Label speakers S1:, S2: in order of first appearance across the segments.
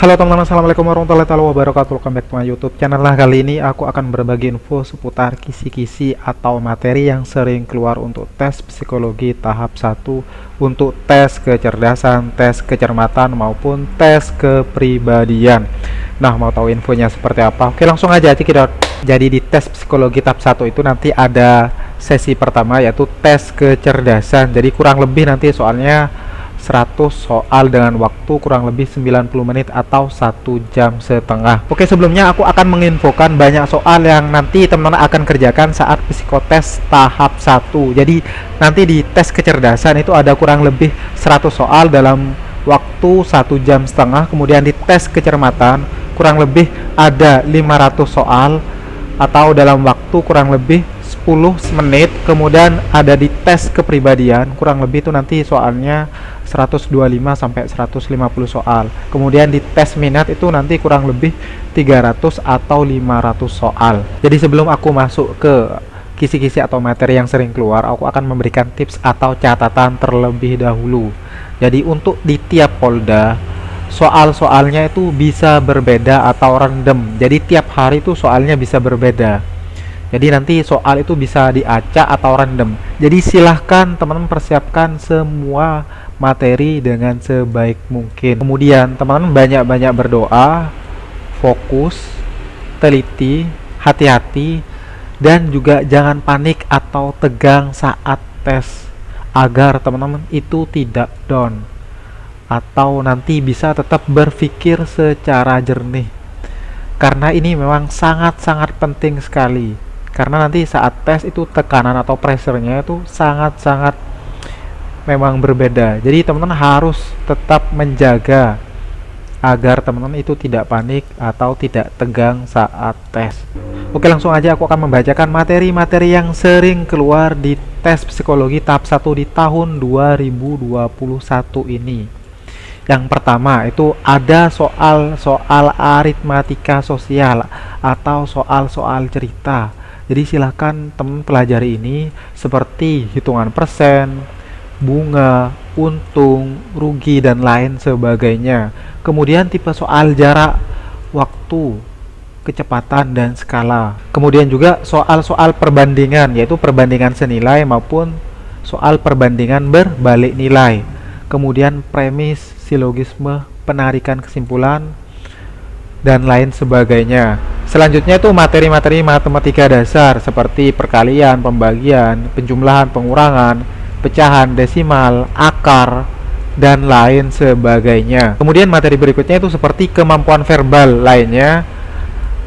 S1: Halo teman-teman, assalamualaikum warahmatullahi wabarakatuh. Welcome back to my YouTube channel. Nah, kali ini aku akan berbagi info seputar kisi-kisi atau materi yang sering keluar untuk tes psikologi tahap 1, untuk tes kecerdasan, tes kecermatan maupun tes kepribadian. Nah, mau tahu infonya seperti apa? Oke, langsung aja kita. Jadi di tes psikologi tahap 1 itu nanti ada sesi pertama yaitu tes kecerdasan. Jadi kurang lebih nanti soalnya 100 soal dengan waktu kurang lebih 90 menit atau 1,5 jam. Oke, sebelumnya aku akan menginfokan banyak soal yang nanti teman-teman akan kerjakan saat psikotes tahap 1. Jadi nanti di tes kecerdasan itu ada kurang lebih 100 soal dalam waktu 1,5 jam. Kemudian di tes kecermatan kurang lebih ada 500 soal atau dalam waktu kurang lebih 10 menit. Kemudian ada di tes kepribadian kurang lebih itu nanti soalnya 125 sampai 150 soal. Kemudian di tes minat itu nanti kurang lebih 300 atau 500 soal. Jadi sebelum aku masuk ke kisi-kisi atau materi yang sering keluar, aku akan memberikan tips atau catatan terlebih dahulu. Jadi untuk di tiap polda soal-soalnya itu bisa berbeda atau random. Jadi tiap hari itu soalnya bisa berbeda. Jadi nanti soal itu bisa diacak atau random. Jadi silahkan teman-teman persiapkan semua materi dengan sebaik mungkin. Kemudian teman-teman banyak-banyak berdoa, fokus, teliti, hati-hati, dan juga jangan panik atau tegang saat tes agar teman-teman itu tidak down atau nanti bisa tetap berpikir secara jernih. Karena ini memang sangat-sangat penting sekali. Karena nanti saat tes itu tekanan atau pressure-nya itu sangat-sangat memang berbeda. Jadi teman-teman harus tetap menjaga agar teman-teman itu tidak panik atau tidak tegang saat tes. Oke, langsung aja aku akan membacakan materi-materi yang sering keluar di tes psikologi tahap 1 di tahun 2021 ini. Yang pertama itu ada soal-soal aritmatika sosial atau soal-soal cerita. Jadi silahkan teman pelajari ini seperti hitungan persen, bunga, untung, rugi, dan lain sebagainya. Kemudian tipe soal jarak, waktu, kecepatan, dan skala. Kemudian juga soal-soal perbandingan, yaitu perbandingan senilai maupun soal perbandingan berbalik nilai. Kemudian premis, silogisme, penarikan kesimpulan, dan lain sebagainya. Selanjutnya itu materi-materi matematika dasar seperti perkalian, pembagian, penjumlahan, pengurangan, pecahan, desimal, akar, dan lain sebagainya. Kemudian materi berikutnya itu seperti kemampuan verbal lainnya.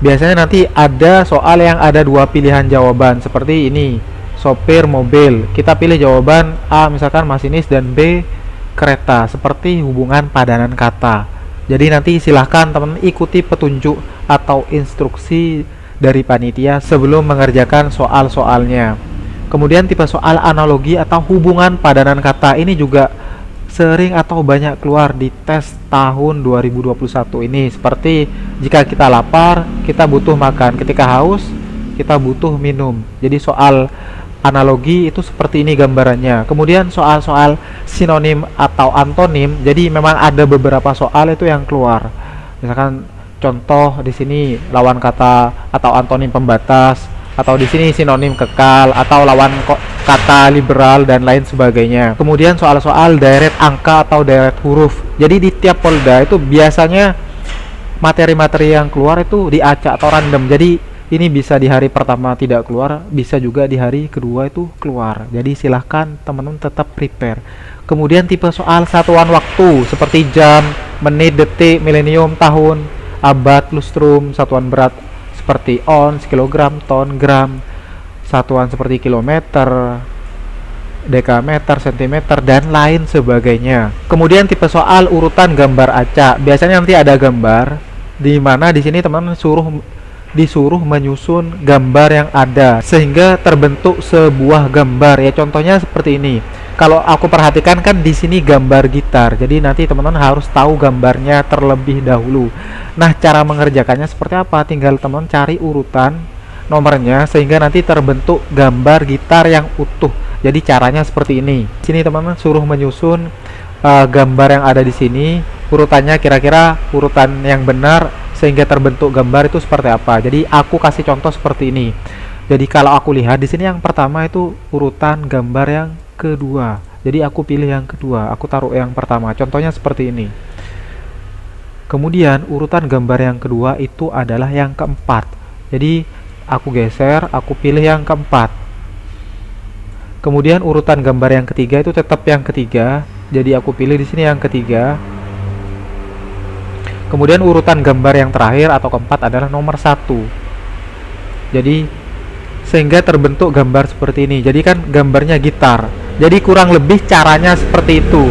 S1: Biasanya nanti ada soal yang ada dua pilihan jawaban seperti ini, sopir mobil. Kita pilih jawaban A misalkan masinis dan B kereta, seperti hubungan padanan kata. Jadi nanti silahkan teman ikuti petunjuk atau instruksi dari panitia sebelum mengerjakan soal-soalnya. Kemudian tipe soal analogi atau hubungan padanan kata ini juga sering atau banyak keluar di tes tahun 2021 ini. Seperti jika kita lapar, kita butuh makan. Ketika haus, kita butuh minum. Jadi soal analogi itu seperti ini gambarannya. Kemudian soal-soal sinonim atau antonim, jadi memang ada beberapa soal itu yang keluar. Misalkan contoh di sini lawan kata atau antonim pembatas, atau di sini sinonim kekal atau lawan kata liberal, dan lain sebagainya. Kemudian soal-soal deret angka atau deret huruf. Jadi di tiap polda itu biasanya materi-materi yang keluar itu diacak atau random. Jadi ini bisa di hari pertama tidak keluar, bisa juga di hari kedua itu keluar. Jadi silahkan teman-teman tetap prepare. Kemudian tipe soal satuan waktu seperti jam, menit, detik, milenium, tahun, abad, lustrum, satuan berat seperti ons, kilogram, ton, gram, satuan seperti kilometer, dekameter, sentimeter, dan lain sebagainya. Kemudian tipe soal urutan gambar acak. Biasanya nanti ada gambar di mana di sini teman-teman disuruh menyusun gambar yang ada sehingga terbentuk sebuah gambar. Ya contohnya seperti ini. Kalau aku perhatikan kan di sini gambar gitar. Jadi nanti teman-teman harus tahu gambarnya terlebih dahulu. Nah, cara mengerjakannya seperti apa? Tinggal teman-teman cari urutan nomornya sehingga nanti terbentuk gambar gitar yang utuh. Jadi caranya seperti ini. Sini teman-teman suruh menyusun gambar yang ada di sini, urutannya, kira-kira urutan yang benar sehingga terbentuk gambar itu seperti apa. Jadi aku kasih contoh seperti ini. Jadi kalau aku lihat di sini yang pertama itu urutan gambar yang kedua. Jadi aku pilih yang kedua, aku taruh yang pertama. Contohnya seperti ini. Kemudian urutan gambar yang kedua itu adalah yang keempat. Jadi aku geser, aku pilih yang keempat. Kemudian urutan gambar yang ketiga itu tetap yang ketiga. Jadi aku pilih di sini yang ketiga. Kemudian urutan gambar yang terakhir atau keempat adalah nomor 1. Jadi sehingga terbentuk gambar seperti ini. Jadi kan gambarnya gitar. Jadi kurang lebih caranya seperti itu.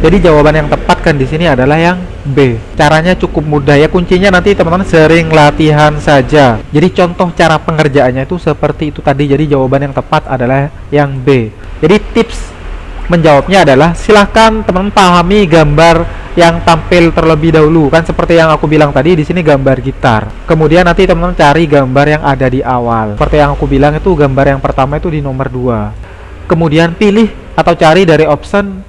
S1: Jadi jawaban yang tepat kan di sini adalah yang B. Caranya cukup mudah ya, kuncinya nanti teman-teman sering latihan saja. Jadi contoh cara pengerjaannya itu seperti itu tadi. Jadi jawaban yang tepat adalah yang B. Jadi tips menjawabnya adalah silahkan teman-teman pahami gambar yang tampil terlebih dahulu, kan seperti yang aku bilang tadi di sini gambar gitar. Kemudian nanti teman-teman cari gambar yang ada di awal. Seperti yang aku bilang itu gambar yang pertama itu di nomor 2. Kemudian pilih atau cari dari option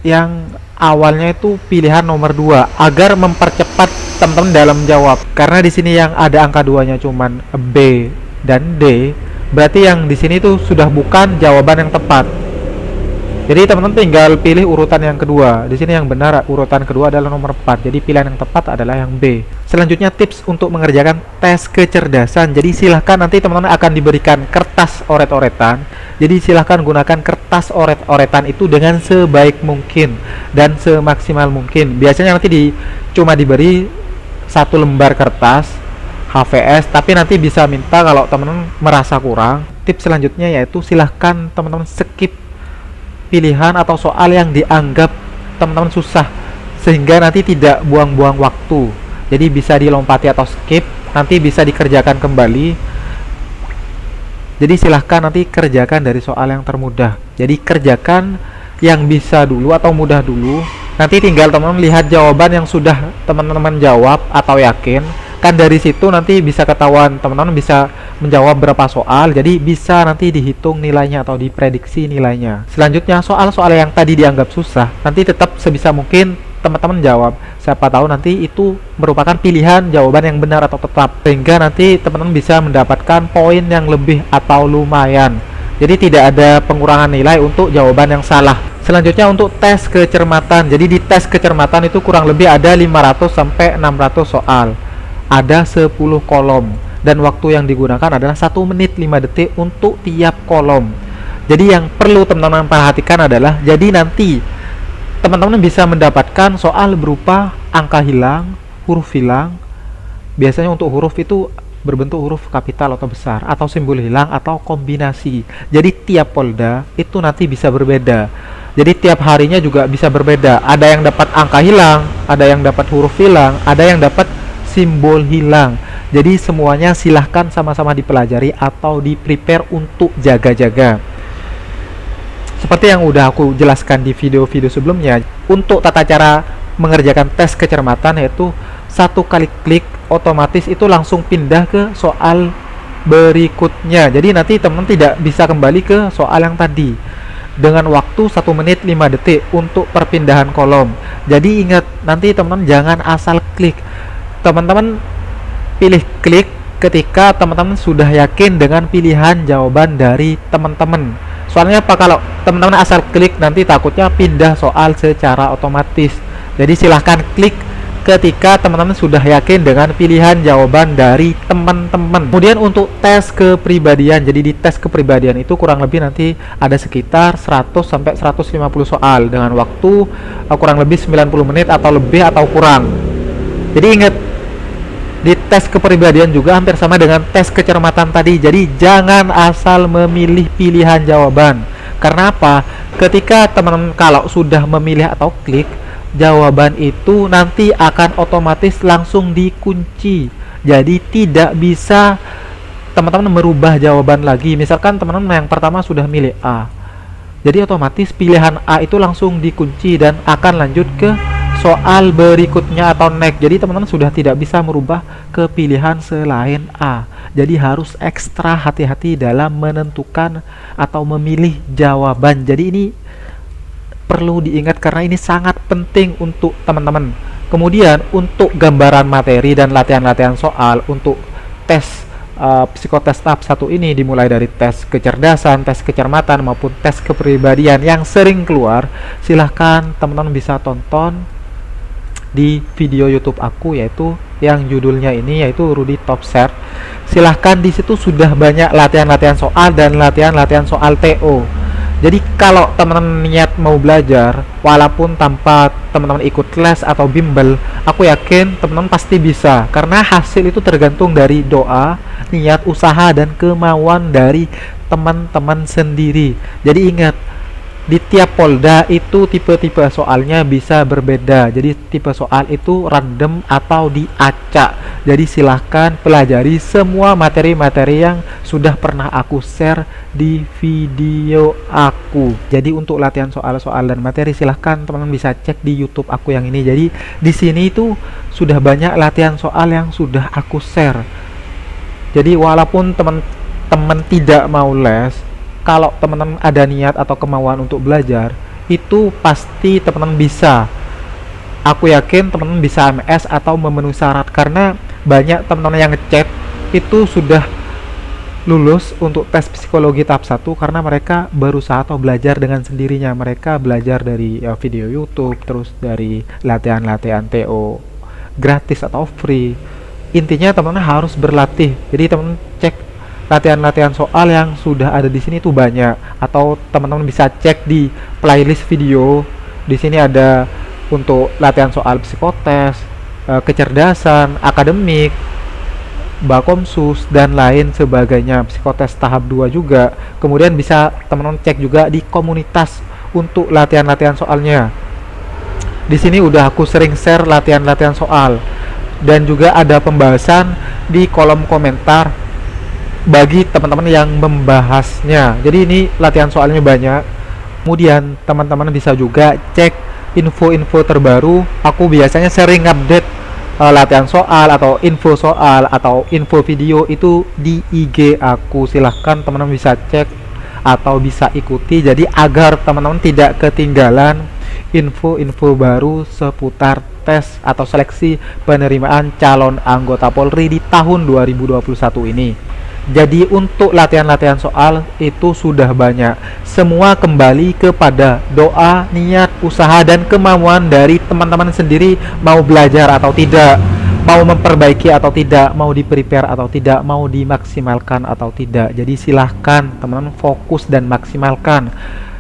S1: yang awalnya itu pilihan nomor 2 agar mempercepat teman-teman dalam jawab. Karena di sini yang ada angka 2-nya cuman B dan D, berarti yang di sini tuh sudah bukan jawaban yang tepat. Jadi teman-teman tinggal pilih urutan yang kedua. Di sini yang benar urutan kedua adalah nomor 4. Jadi pilihan yang tepat adalah yang B. Selanjutnya tips untuk mengerjakan tes kecerdasan. Jadi silahkan nanti teman-teman akan diberikan kertas oret-oretan. Jadi silahkan gunakan kertas oret-oretan itu dengan sebaik mungkin dan semaksimal mungkin. Biasanya nanti cuma diberi 1 lembar kertas HVS, tapi nanti bisa minta kalau teman-teman merasa kurang. Tips selanjutnya yaitu silahkan teman-teman skip pilihan atau soal yang dianggap teman-teman susah, sehingga nanti tidak buang-buang waktu. Jadi bisa dilompati atau skip, nanti bisa dikerjakan kembali. Jadi silahkan nanti kerjakan dari soal yang termudah. Jadi kerjakan yang bisa dulu atau mudah dulu. Nanti tinggal teman-teman lihat jawaban yang sudah teman-teman jawab atau yakin. Kan dari situ nanti bisa ketahuan teman-teman bisa menjawab berapa soal, jadi bisa nanti dihitung nilainya atau diprediksi nilainya. Selanjutnya soal-soal yang tadi dianggap susah, nanti tetap sebisa mungkin teman-teman jawab. Siapa tahu nanti itu merupakan pilihan jawaban yang benar atau tetap, sehingga nanti teman-teman bisa mendapatkan poin yang lebih atau lumayan. Jadi tidak ada pengurangan nilai untuk jawaban yang salah. Selanjutnya untuk tes kecermatan. Jadi di tes kecermatan itu kurang lebih ada 500 sampai 600 soal. Ada 10 kolom dan waktu yang digunakan adalah 1 menit 5 detik untuk tiap kolom. Jadi yang perlu teman-teman perhatikan adalah, jadi nanti teman-teman bisa mendapatkan soal berupa angka hilang, huruf hilang. Biasanya untuk huruf itu berbentuk huruf kapital atau besar, atau simbol hilang, atau kombinasi. Jadi tiap polda itu nanti bisa berbeda. Jadi tiap harinya juga bisa berbeda. Ada yang dapat angka hilang, ada yang dapat huruf hilang, ada yang dapat simbol hilang. Jadi semuanya silahkan sama-sama dipelajari atau di-prepare untuk jaga-jaga. Seperti yang udah aku jelaskan di video-video sebelumnya, untuk tata cara mengerjakan tes kecermatan yaitu 1 kali klik otomatis itu langsung pindah ke soal berikutnya. Jadi nanti teman-teman tidak bisa kembali ke soal yang tadi dengan waktu 1 menit 5 detik untuk perpindahan kolom. Jadi ingat, nanti teman-teman jangan asal klik. Teman-teman pilih klik ketika teman-teman sudah yakin dengan pilihan jawaban dari teman-teman. Soalnya apa, kalau teman-teman asal klik nanti takutnya pindah soal secara otomatis. Jadi silahkan klik ketika teman-teman sudah yakin dengan pilihan jawaban dari teman-teman. Kemudian untuk tes kepribadian, jadi di tes kepribadian itu kurang lebih nanti ada sekitar 100 sampai 150 soal dengan waktu kurang lebih 90 menit atau lebih atau kurang. Jadi ingat, di tes kepribadian juga hampir sama dengan tes kecermatan tadi. Jadi jangan asal memilih pilihan jawaban. Karena apa? Ketika teman-teman kalau sudah memilih atau klik, jawaban itu nanti akan otomatis langsung dikunci. Jadi tidak bisa teman-teman merubah jawaban lagi. Misalkan teman-teman yang pertama sudah milih A, jadi otomatis pilihan A itu langsung dikunci dan akan lanjut ke soal berikutnya atau next. Jadi teman-teman sudah tidak bisa merubah ke pilihan selain A. Jadi harus ekstra hati-hati dalam menentukan atau memilih jawaban. Jadi ini perlu diingat karena ini sangat penting untuk teman-teman. Kemudian untuk gambaran materi dan latihan-latihan soal untuk tes psikotes tahap 1 ini dimulai dari tes kecerdasan, tes kecermatan maupun tes kepribadian yang sering keluar. Silahkan teman-teman bisa tonton di video YouTube aku, yaitu yang judulnya ini yaitu Rudy Top Share. Silahkan, di situ sudah banyak latihan-latihan soal dan latihan-latihan soal TO. Jadi kalau teman-teman niat mau belajar walaupun tanpa teman-teman ikut les atau bimbel, aku yakin teman-teman pasti bisa, karena hasil itu tergantung dari doa, niat, usaha, dan kemauan dari teman-teman sendiri. Jadi ingat, di tiap polda itu tipe-tipe soalnya bisa berbeda. Jadi tipe soal itu random atau diacak. Jadi silahkan pelajari semua materi-materi yang sudah pernah aku share di video aku. Jadi untuk latihan soal-soal dan materi silahkan teman-teman bisa cek di YouTube aku yang ini. Jadi di sini itu sudah banyak latihan soal yang sudah aku share. Jadi walaupun teman-teman tidak mau les, kalau teman-teman ada niat atau kemauan untuk belajar, itu pasti teman-teman bisa. Aku yakin teman-teman bisa MS atau memenuhi syarat, karena banyak teman-teman yang ngechat itu sudah lulus untuk tes psikologi tahap 1 karena mereka berusaha atau belajar dengan sendirinya. Mereka belajar dari video YouTube, terus dari latihan-latihan TO gratis atau free. Intinya teman-teman harus berlatih. Jadi teman-teman cek latihan-latihan soal yang sudah ada di sini itu banyak, atau teman-teman bisa cek di playlist video. Di sini ada untuk latihan soal psikotes, kecerdasan, akademik, Bakomsus, dan lain sebagainya, psikotes tahap 2 juga. Kemudian bisa teman-teman cek juga di komunitas untuk latihan-latihan soalnya. Di sini udah aku sering share latihan-latihan soal, dan juga ada pembahasan di kolom komentar bagi teman-teman yang membahasnya. Jadi ini latihan soalnya banyak. Kemudian teman-teman bisa juga cek info-info terbaru. Aku biasanya sering update latihan soal atau info video itu di IG aku. Silahkan teman-teman bisa cek atau bisa ikuti, jadi agar teman-teman tidak ketinggalan info-info baru seputar tes atau seleksi penerimaan calon anggota Polri di tahun 2021 ini. Jadi untuk latihan-latihan soal itu sudah banyak. Semua kembali kepada doa, niat, usaha, dan kemauan dari teman-teman sendiri, mau belajar atau tidak, mau memperbaiki atau tidak, mau di-prepare atau tidak, mau dimaksimalkan atau tidak. Jadi silahkan teman-teman fokus dan maksimalkan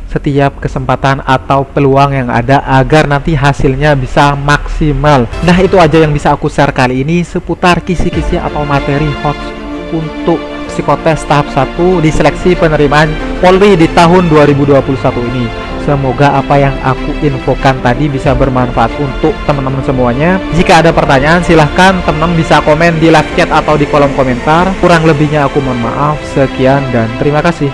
S1: setiap kesempatan atau peluang yang ada agar nanti hasilnya bisa maksimal. Nah, itu aja yang bisa aku share kali ini seputar kisi-kisi atau materi hot untuk psikotes tahap 1 di seleksi penerimaan Polri di tahun 2021 ini. Semoga apa yang aku infokan tadi bisa bermanfaat untuk teman-teman semuanya. Jika ada pertanyaan, silahkan teman-teman bisa komen di live chat atau di kolom komentar. Kurang lebihnya aku mohon maaf. Sekian dan terima kasih.